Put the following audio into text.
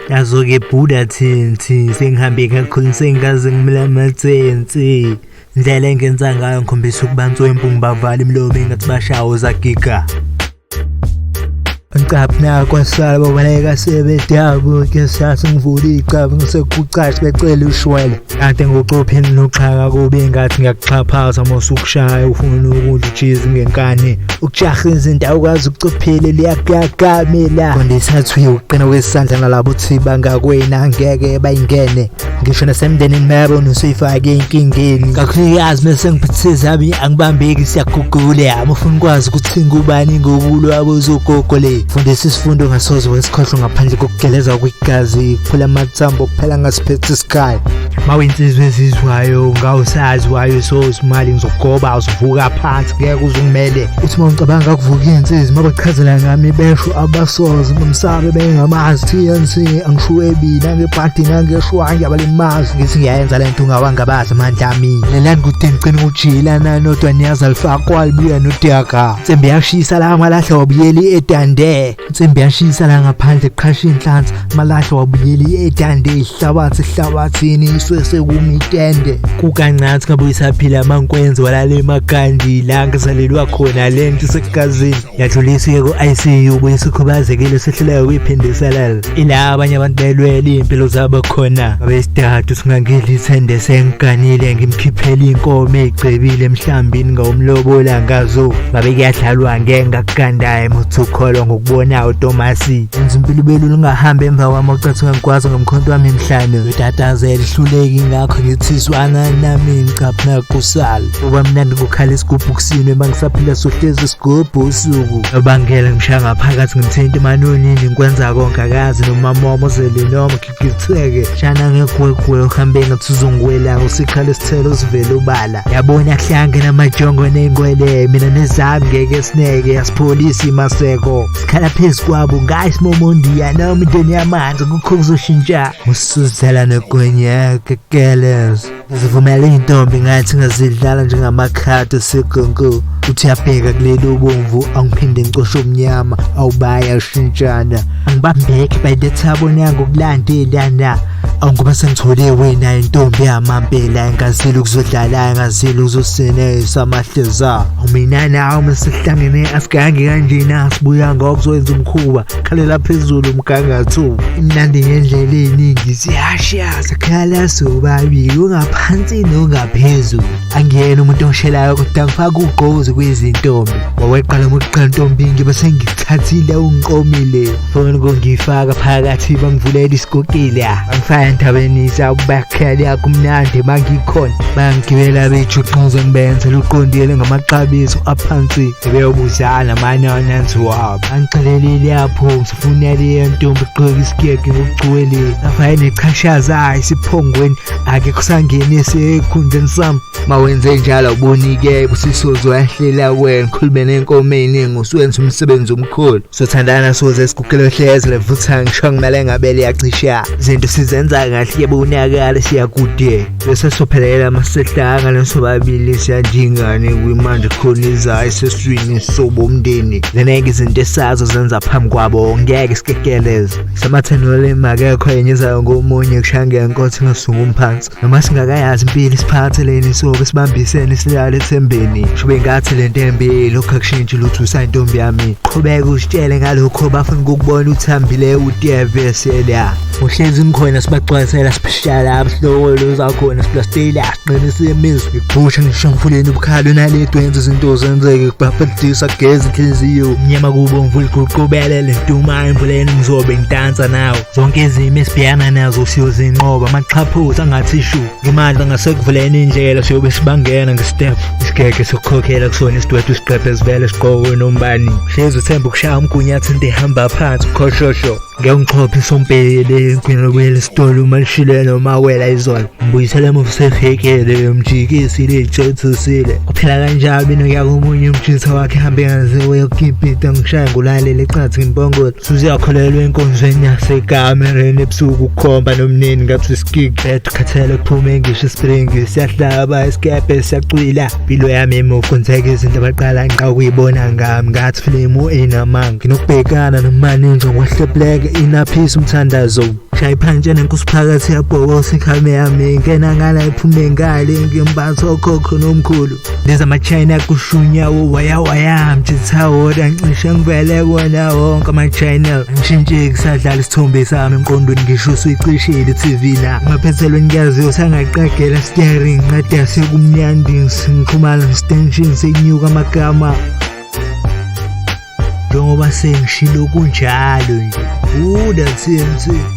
Nazo-ke Buddha thinthi sengihambe kakhulu sengaze ngimela amathensi. Indlela engenza ngayo ngikhombisa ukuba nswempu ngibavala imlomo engathi bashawo zagiga. Ngicaphi nakwasala babaleka sebedabo ke sasa ngivula icaphi ngisekucashi becela ushwele kanti ngocupheni noxhaka kube ngathi ngiyakuxhaphaza mosukushaya ufuna ukudla cheese ngenkani ukujaha izinto awukwazi ukucuphile liyakuyakamela kondisathi uqina kwesandla nalabo thi bangakwena angeke bayingene ngisho nasemndenini mayabona usuyifake inkingeni kakhulukazi bese ngiphithiza abi angibambeki siyagugula amufuna ukwazi ukuthi ngubani ngokulo abozogogole fundisa isifundo ngasozo wesikhohlo ngaphandle kokugeleza kwegazi kuphela amathambo kuphela ngasiphethe isikhaya mawinsizwe ezizwayo ngawusazi wayo so simali ngizogoba uzivuka phansi ngeke uzungimele uthi mawucabanga ukuvuka insizwe mabachazela ngami besho abasozi bomsabe bengamazi TNC angishuwebi nangebhadi nangeshwanga abalimazi ngithi ngiyayenza lento ungawangabazi amandla ami lelani kude ngicina ukujilana nodwa niyaza lifakwa libuya nodaka tsembe yashisa la malahla wabuyeli edande tsembe yashisa la ngaphandle qhasha inhlanzi malahla wabuyeli edande ihlabathini sekumitende kukancathi kabuyisa phila mankwenzi walale emagandi la ngizalelwa khona lento sekugazini yadlulisiwe ku-ICU buyisikhubazekile sehlelayo kuyiphindiselela ila abanye abantu belwela impilo zabo khona abesidadu singangidla ithende sengiganile ngimkhiphela inkomo egcebile emhlambini ngawumlobola ngazo ngabe kuyadlalwa ngengakugandayo emthukholwa ngokubonayo Tomasi inzimpilo belulu ungahamba emva kwami ocathi ngikwazi ngomkhonto wami emhlane utatazela hluleki ngakho ngithiswana nami ngicaphi nakusala uba mnandi kukhala isigubhu kusinwe bangisaphila sohlezi isigubhu usuku abangela ngishaya ngaphakathi ngimthinta emanonini ngikwenza konke akazi noma momozele noma ngigitheke shana ngegwegwe uhambe ngathi uzongwela usikhala isithelo sivele ubala yabona kuhlange namajongo nengwele mina nezami ngeke sineke yasipholisa imaseko sikhala phezu kwabo ngayisimomondiya noma indeni yamanzi kukho kuzoshintsha usuzela nogonyaka keles zivumela intombi ngathi ngazidlala njengamakhadi esegongo uthi yabheka kulelo bomvu angiphinde ngicoshe omnyama awubaya ushintshana angibambeki by the thabo nango kulandelana awungoba sengithole wena intombi yamampela engazile ukuzodlala engazile ukuzoseneza amahleza umina nawe masihlangene asigange kanjena asibuya ngokuzowenza umkhuba khalela phezulu umgangatho imnandi ngendlela eningi siyasha sakhala sobabili ungaphansi nongaphezulu angiyena umuntu onshelayo kodwa ngifaka ugqozi kwezintombi waweqala ukuqala intombingi bese ngithathile ungiqomile fona ngifaka phakathi bangivulela isikokile angifaya entabeni sabakhali yakumnandi mangikhona bangigibela bejuqoza ngibenzela uqondile ngamaxabiso aphansi beyobuzana manje wananzi wabo angixelelile yapho sifunele yentombi iqoka isikeke ngokucwele afaya neqhashaza isiphongweni ake kusangene sekhundeni sami mawenze njalo ubonike busisozo yahlela wena khulube nenkomeni ngosuwenza umsebenzi omkhulu sothandana soze sikukele hleze levutha ngisho ngimele ngabele yacisha izinto sizenza kahle yebonakala siyakude bese sophelela amasehlanga lesobabili siyadingane kwimanje khoniza iseswini sobomndeni leneke izinto esazo zenza phambi kwabo ngeke sikekeleze samathenole makekho yenyezayo ngomunye kushange enkothi ngasuka umphansi noma singakayazi impilo isiphatheleni sobe sibambisene silale ethembeni shube ngathi lento embi lokho akushintshe lutho usayintombi yami qhubeka usitshele ngalokho bafuna ukubona uthambile uTV sela uhlezi ngikhona sibacwasela siphishala abhlolo zakhona siplastela siqinisa imizwa iphusha ngisho ngifuleni ubukhalo naledwenze izinto zenzeke kubaphetisa gezi inhliziyo mnyama kubomvu liqhubele lentuma emvuleni ngizobe ngidansa nawe zonke izimo esibhekana nazo siyozinqoba amaxhaphuza angathi shu ngimandla ngasekuvuleni indlela siyobe sibangena ngestep isigeke sokukhokhela kusona isidwethu isiqephe sivele siqowe nombani hlezi uthemba ukushaya umgunyathi into ehamba phansi ukhoshosho ngiyongixhopha isompele kwinobele isitolo malishile noma wela izona mbuyisela mufsefekele umjikisile ijethusile kuphela kanjalo binokuya komunye umjitha wakhe hambe ngaze yokipita ngishaya ngulalele eqathi ngimbongolo suziyakholelwa enkonzweni yasekamereni ebusuku ukukhomba nomneni ngathi iskik khathele kuphume ngisho ispring siyahlaba iskepe siyacwila impilo yami emofunzeka izinto abaqala ngiqa ukuyibona ngami ngathi film enamanga nginokubhekana nomani nje ngohlepleke inaphisa umthandazo shaya iphantshana nkosi phakathi yabhokosa ikhame yami ingena ngala iphume ngale ngimbatha okhokho nomkhulu leza ama-China kushunyawo waya mjithawoda ngisho ngivele kona wonke ama-channel ngishintshe kusadlala isithombe sami emqondweni ngisho usuyicishile i-TV la ngaphethelwe ngiyaziyo sangaqagela steering ngade sekumnyandi ngixhumana nesitension senyuka amagama njengoba sengishilo kunjalo nje uda TMT.